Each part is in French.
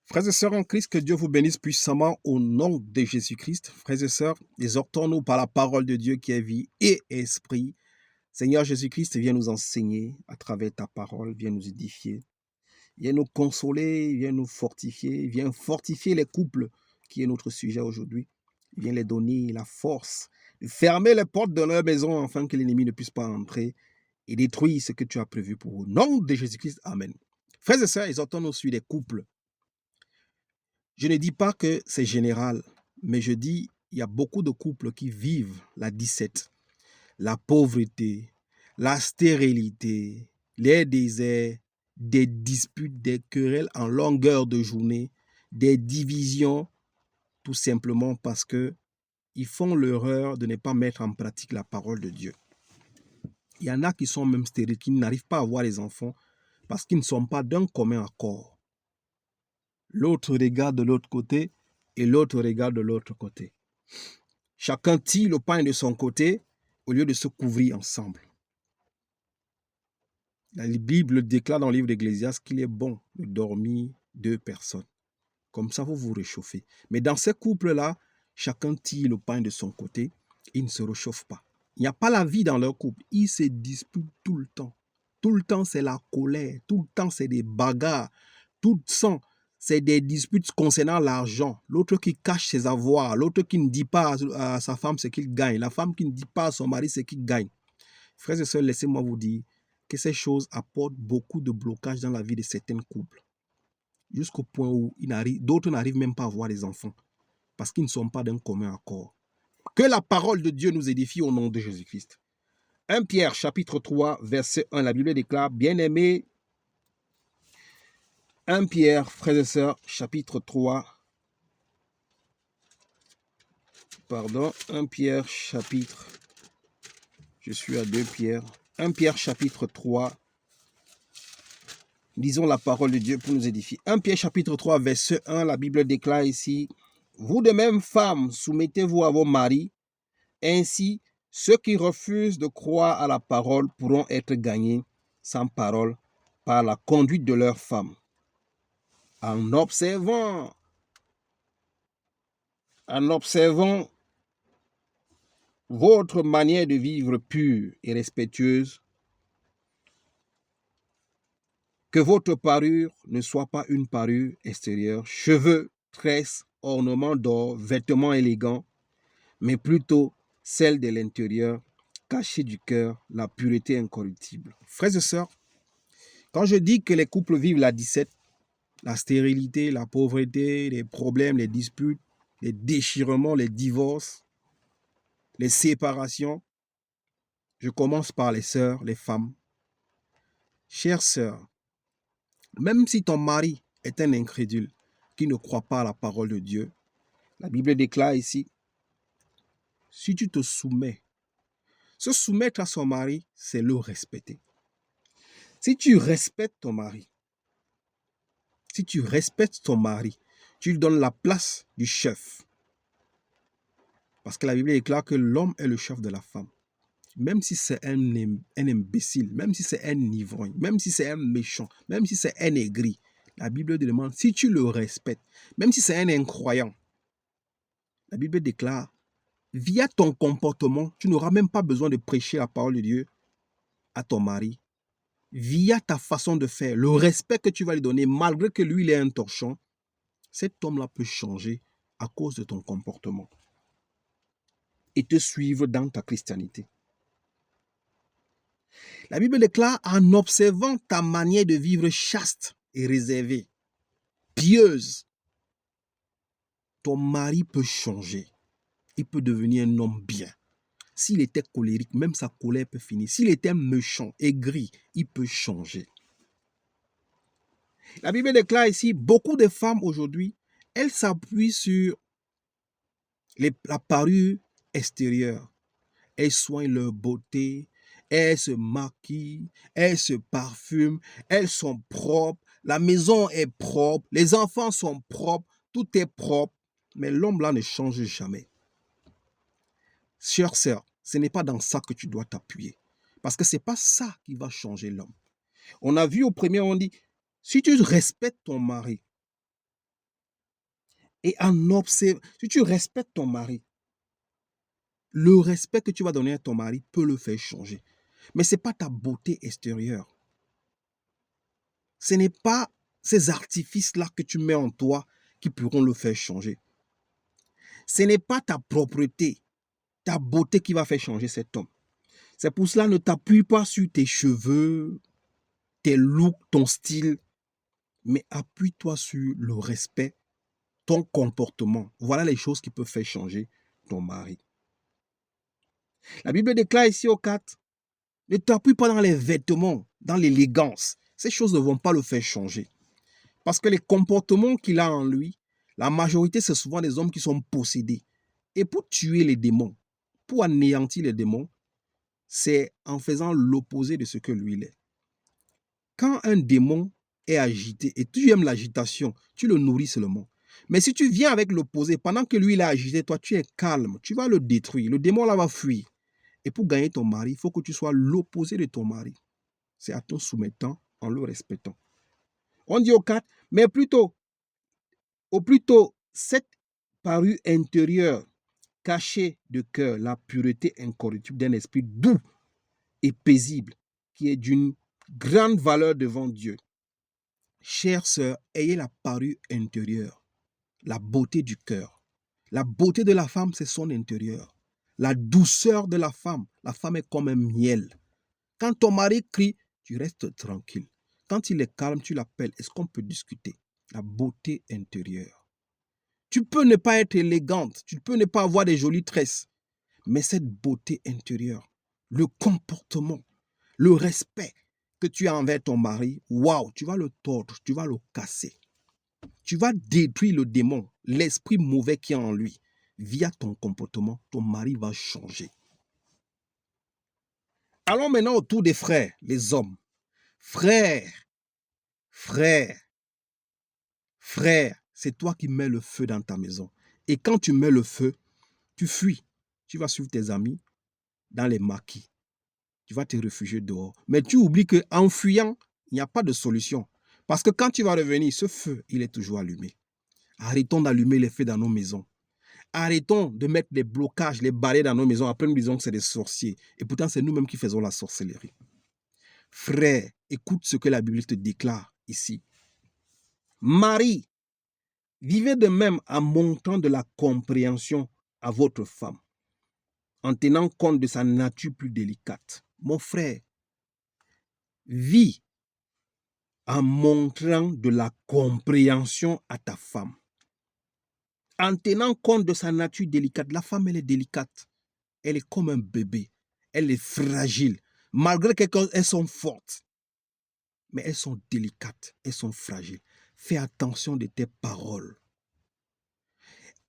Frères et sœurs en Christ, que Dieu vous bénisse puissamment au nom de Jésus-Christ. Frères et sœurs, exhortons-nous par la parole de Dieu qui est vie et esprit. Seigneur Jésus-Christ, viens nous enseigner à travers ta parole, viens nous édifier, viens nous consoler, viens nous fortifier, viens fortifier les couples qui est notre sujet aujourd'hui. Viens les donner la force de fermer les portes de leur maison afin que l'ennemi ne puisse pas entrer et détruire ce que tu as prévu pour eux. Au nom de Jésus-Christ, Amen. Frères et sœurs, exhortons-nous sur les couples. Je ne dis pas que c'est général, mais je dis il y a beaucoup de couples qui vivent la disette, la pauvreté, la stérilité, les déserts, des disputes, des querelles en longueur de journée, des divisions, tout simplement parce que ils font l'erreur de ne pas mettre en pratique la parole de Dieu. Il y en a qui sont même stériles, qui n'arrivent pas à avoir les enfants parce qu'ils ne sont pas d'un commun accord. L'autre regarde de l'autre côté et l'autre regarde de l'autre côté. Chacun tire le pain de son côté au lieu de se couvrir ensemble. La Bible déclare dans le livre d'Ecclésiaste qu'il est bon de dormir deux personnes. Comme ça, vous vous réchauffez. Mais dans ces couples-là, chacun tire le pain de son côté. Ils ne se réchauffent pas. Il n'y a pas la vie dans leur couple. Ils se disputent tout le temps. Tout le temps, c'est la colère. Tout le temps, c'est des bagarres. Tout le temps, c'est des disputes concernant l'argent. L'autre qui cache ses avoirs. L'autre qui ne dit pas à sa femme ce qu'il gagne. La femme qui ne dit pas à son mari ce qu'il gagne. Frères et sœurs, laissez-moi vous dire que ces choses apportent beaucoup de blocages dans la vie de certains couples. Jusqu'au point où d'autres n'arrivent même pas à avoir des enfants. Parce qu'ils ne sont pas d'un commun accord. Que la parole de Dieu nous édifie au nom de Jésus-Christ. 1 Pierre chapitre 3 verset 1, la Bible déclare, bien-aimés, 1 Pierre, frères et sœurs, chapitre 3, 1 Pierre chapitre, je suis à 2 Pierre, 1 Pierre chapitre 3, lisons la parole de Dieu pour nous édifier. 1 Pierre chapitre 3 verset 1, la Bible déclare ici, vous de même femmes, soumettez-vous à vos maris, ainsi ceux qui refusent de croire à la parole pourront être gagnés sans parole par la conduite de leurs femmes. En observant votre manière de vivre pure et respectueuse, que votre parure ne soit pas une parure extérieure, cheveux, tresses, ornements d'or, vêtements élégants, mais plutôt celle de l'intérieur, cachée du cœur, la pureté incorruptible. Frères et sœurs, quand je dis que les couples vivent la disette, la stérilité, la pauvreté, les problèmes, les disputes, les déchirements, les divorces, les séparations, je commence par les sœurs, les femmes. Chères sœurs, même si ton mari est un incrédule qui ne croit pas à la parole de Dieu, la Bible déclare ici, si tu te soumets, se soumettre à son mari, c'est le respecter. Si tu respectes ton mari, tu lui donnes la place du chef. Parce que la Bible déclare que l'homme est le chef de la femme. Même si c'est un imbécile, même si c'est un ivrogne, même si c'est un méchant, même si c'est un aigri, la Bible demande, si tu le respectes, même si c'est un incroyant, la Bible déclare, via ton comportement, tu n'auras même pas besoin de prêcher la parole de Dieu à ton mari. Via ta façon de faire, le respect que tu vas lui donner, malgré que lui, il est un torchon, cet homme-là peut changer à cause de ton comportement et te suivre dans ta christianité. La Bible déclare, en observant ta manière de vivre chaste et réservée, pieuse, ton mari peut changer. Il peut devenir un homme bien. S'il était colérique, même sa colère peut finir. S'il était méchant, aigri, il peut changer. La Bible déclare ici, beaucoup de femmes aujourd'hui, elles s'appuient sur la parure extérieure. Elles soignent leur beauté, elles se maquillent, elles se parfument, elles sont propres, la maison est propre, les enfants sont propres, tout est propre, mais l'homme là ne change jamais. Chère sœur, ce n'est pas dans ça que tu dois t'appuyer, parce que ce n'est pas ça qui va changer l'homme. On a vu au premier, on dit, si tu respectes ton mari, Et en observant, si tu respectes ton mari, le respect que tu vas donner à ton mari peut le faire changer. Mais ce n'est pas ta beauté extérieure. Ce n'est pas ces artifices-là que tu mets en toi qui pourront le faire changer. Ce n'est pas ta propreté, ta beauté qui va faire changer cet homme. C'est pour cela, ne t'appuie pas sur tes cheveux, tes looks, ton style, mais appuie-toi sur le respect, ton comportement. Voilà les choses qui peuvent faire changer ton mari. La Bible déclare ici au 4, ne t'appuie pas dans les vêtements, dans l'élégance. Ces choses ne vont pas le faire changer. Parce que les comportements qu'il a en lui, la majorité, c'est souvent des hommes qui sont possédés. Et pour tuer les démons, pour anéantir les démons, c'est en faisant l'opposé de ce que lui il est. Quand un démon est agité et tu aimes l'agitation, tu le nourris seulement. Mais si tu viens avec l'opposé, pendant que lui il est agité, toi tu es calme, tu vas le détruire. Le démon là va fuir. Et pour gagner ton mari, il faut que tu sois l'opposé de ton mari. C'est en te soumettant, en le respectant. On dit au 4, mais au plus tôt, cette parure intérieure, cachée de cœur, la pureté incorruptible d'un esprit doux et paisible, qui est d'une grande valeur devant Dieu. Chères sœurs, ayez la parure intérieure, la beauté du cœur. La beauté de la femme, c'est son intérieur. La douceur de la femme est comme un miel. Quand ton mari crie, tu restes tranquille. Quand il est calme, tu l'appelles. Est-ce qu'on peut discuter? La beauté intérieure. Tu peux ne pas être élégante, tu peux ne pas avoir des jolies tresses, mais cette beauté intérieure, le comportement, le respect que tu as envers ton mari, waouh, tu vas le tordre, tu vas le casser. Tu vas détruire le démon, l'esprit mauvais qui est en lui. Via ton comportement, ton mari va changer. Allons maintenant autour des frères, les hommes. Frère, frère, frère, c'est toi qui mets le feu dans ta maison. Et quand tu mets le feu, tu fuis. Tu vas suivre tes amis dans les maquis. Tu vas te réfugier dehors. Mais tu oublies qu'en fuyant, il n'y a pas de solution. Parce que quand tu vas revenir, ce feu, il est toujours allumé. Arrêtons d'allumer les feux dans nos maisons. Arrêtons de mettre des blocages, les barrières dans nos maisons. Après, nous disons que c'est des sorciers. Et pourtant, c'est nous-mêmes qui faisons la sorcellerie. Frère, écoute ce que la Bible te déclare ici. Marie, vivez de même en montrant de la compréhension à votre femme, en tenant compte de sa nature plus délicate. Mon frère, vis en montrant de la compréhension à ta femme. En tenant compte de sa nature délicate. La femme, elle est délicate. Elle est comme un bébé. Elle est fragile. Malgré qu'elles sont fortes, mais elles sont délicates. Elles sont fragiles. Fais attention de tes paroles.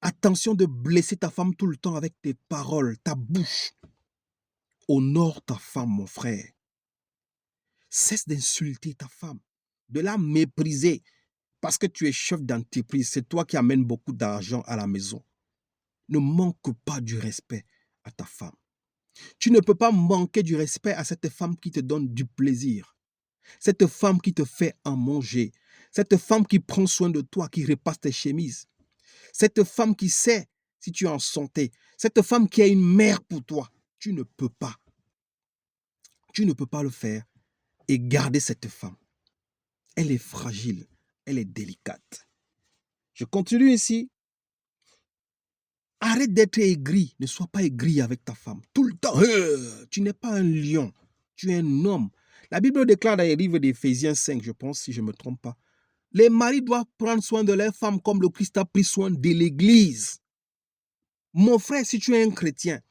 Attention de blesser ta femme tout le temps avec tes paroles, ta bouche. Honore ta femme, mon frère. Cesse d'insulter ta femme, de la mépriser. Parce que tu es chef d'entreprise, c'est toi qui amènes beaucoup d'argent à la maison. Ne manque pas du respect à ta femme. Tu ne peux pas manquer du respect à cette femme qui te donne du plaisir. Cette femme qui te fait en manger. Cette femme qui prend soin de toi, qui repasse tes chemises. Cette femme qui sait si tu es en santé. Cette femme qui est une mère pour toi. Tu ne peux pas. Tu ne peux pas le faire et garder cette femme. Elle est fragile. Elle est délicate. Je continue ici. Arrête d'être aigri. Ne sois pas aigri avec ta femme. Tout le temps. Tu n'es pas un lion. Tu es un homme. La Bible déclare dans les livres d'Éphésiens 5, je pense, si je ne me trompe pas. Les maris doivent prendre soin de leurs femmes comme le Christ a pris soin de l'Église. Mon frère, si tu es un chrétien,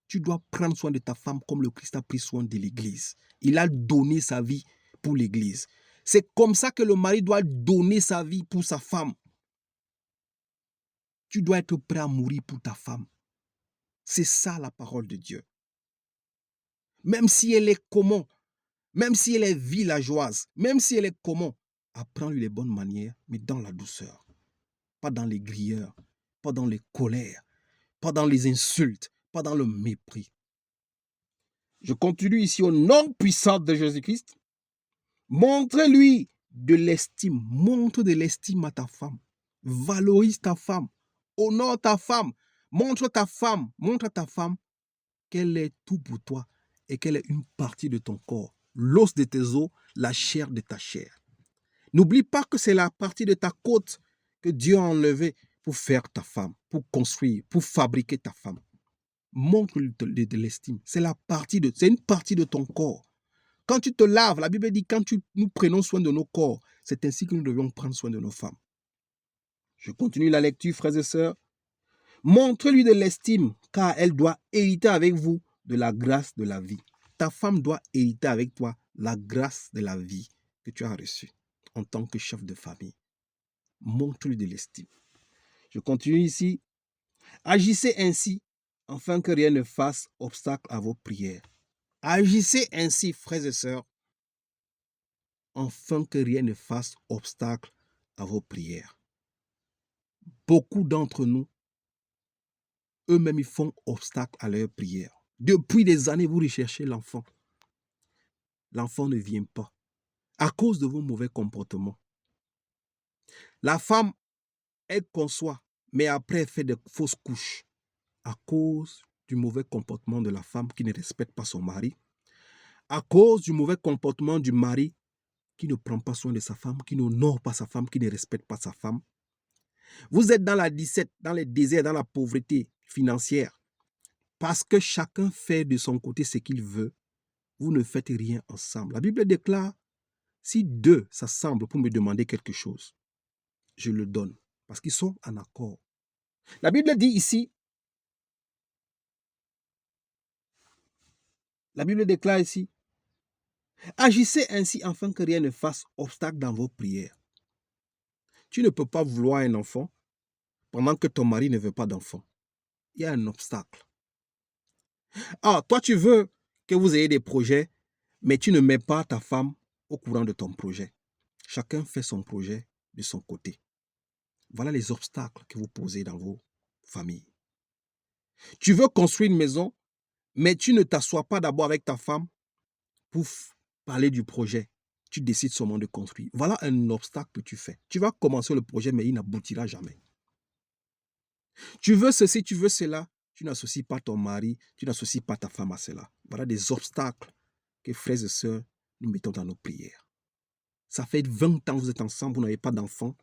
tu dois prendre soin de ta femme comme le Christ a pris soin de l'Église. Il a donné sa vie pour l'Église. C'est comme ça que le mari doit donner sa vie pour sa femme. Tu dois être prêt à mourir pour ta femme. C'est ça la parole de Dieu. Même si elle est comment, même si elle est villageoise, même si elle est comment, apprends-lui les bonnes manières, mais dans la douceur. Pas dans les grieurs, pas dans les colères, pas dans les insultes, pas dans le mépris. Je continue ici au nom puissant de Jésus-Christ. Montre-lui de l'estime. Montre de l'estime à ta femme. Valorise ta femme. Honore ta femme. Montre à ta femme qu'elle est tout pour toi et qu'elle est une partie de ton corps, l'os de tes os, la chair de ta chair. N'oublie pas que c'est la partie de ta côte que Dieu a enlevée pour faire ta femme, pour construire, pour fabriquer ta femme. Montre-lui de l'estime. C'est une partie de ton corps. Quand tu te laves, la Bible dit quand nous prenons soin de nos corps, c'est ainsi que nous devons prendre soin de nos femmes. Je continue la lecture, frères et sœurs. Montre-lui de l'estime, car elle doit hériter avec vous de la grâce de la vie. Ta femme doit hériter avec toi la grâce de la vie que tu as reçue en tant que chef de famille. Montre-lui de l'estime. Je continue ici. Agissez ainsi, afin que rien ne fasse obstacle à vos prières. Agissez ainsi, frères et sœurs, afin que rien ne fasse obstacle à vos prières. Beaucoup d'entre nous, eux-mêmes, ils font obstacle à leurs prières. Depuis des années, vous recherchez l'enfant. L'enfant ne vient pas à cause de vos mauvais comportements. La femme, elle conçoit, mais après, elle fait de fausses couches à cause du mauvais comportement de la femme qui ne respecte pas son mari, à cause du mauvais comportement du mari qui ne prend pas soin de sa femme, qui n'honore pas sa femme, qui ne respecte pas sa femme. Vous êtes dans la disette, dans les déserts, dans la pauvreté financière, parce que chacun fait de son côté ce qu'il veut. Vous ne faites rien ensemble. La Bible déclare, si deux s'assemblent pour me demander quelque chose, je le donne, parce qu'ils sont en accord. La Bible dit ici, la Bible déclare ici, agissez ainsi afin que rien ne fasse obstacle dans vos prières. Tu ne peux pas vouloir un enfant pendant que ton mari ne veut pas d'enfant. Il y a un obstacle. Ah, toi tu veux que vous ayez des projets, mais tu ne mets pas ta femme au courant de ton projet. Chacun fait son projet de son côté. Voilà les obstacles que vous posez dans vos familles. Tu veux construire une maison, mais tu ne t'assois pas d'abord avec ta femme pour parler du projet. Tu décides seulement de construire. Voilà un obstacle que tu fais. Tu vas commencer le projet, mais il n'aboutira jamais. Tu veux ceci, tu veux cela. Tu n'associes pas ton mari, tu n'associes pas ta femme à cela. Voilà des obstacles que, frères et sœurs, nous mettons dans nos prières. Ça fait 20 ans que vous êtes ensemble, vous n'avez pas d'enfant.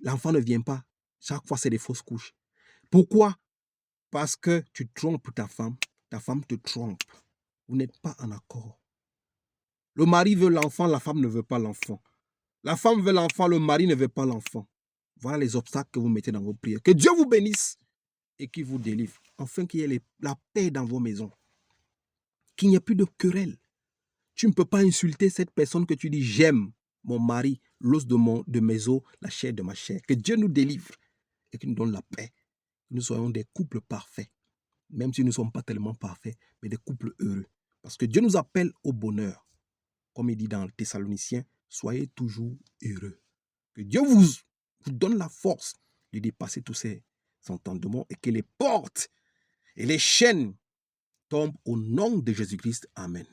L'enfant ne vient pas. Chaque fois, c'est des fausses couches. Pourquoi? Parce que tu trompes ta femme te trompe. Vous n'êtes pas en accord. Le mari veut l'enfant, la femme ne veut pas l'enfant. La femme veut l'enfant, le mari ne veut pas l'enfant. Voilà les obstacles que vous mettez dans vos prières. Que Dieu vous bénisse et qu'il vous délivre. Afin qu'il y ait la paix dans vos maisons. Qu'il n'y ait plus de querelle. Tu ne peux pas insulter cette personne que tu dis j'aime mon mari, l'os de mes os, la chair de ma chair. Que Dieu nous délivre et qu'il nous donne la paix. Que nous soyons des couples parfaits. Même si nous ne sommes pas tellement parfaits, mais des couples heureux. Parce que Dieu nous appelle au bonheur. Comme il dit dans Thessaloniciens, soyez toujours heureux. Que Dieu vous donne la force de dépasser tous ces entendements et que les portes et les chaînes tombent au nom de Jésus-Christ. Amen.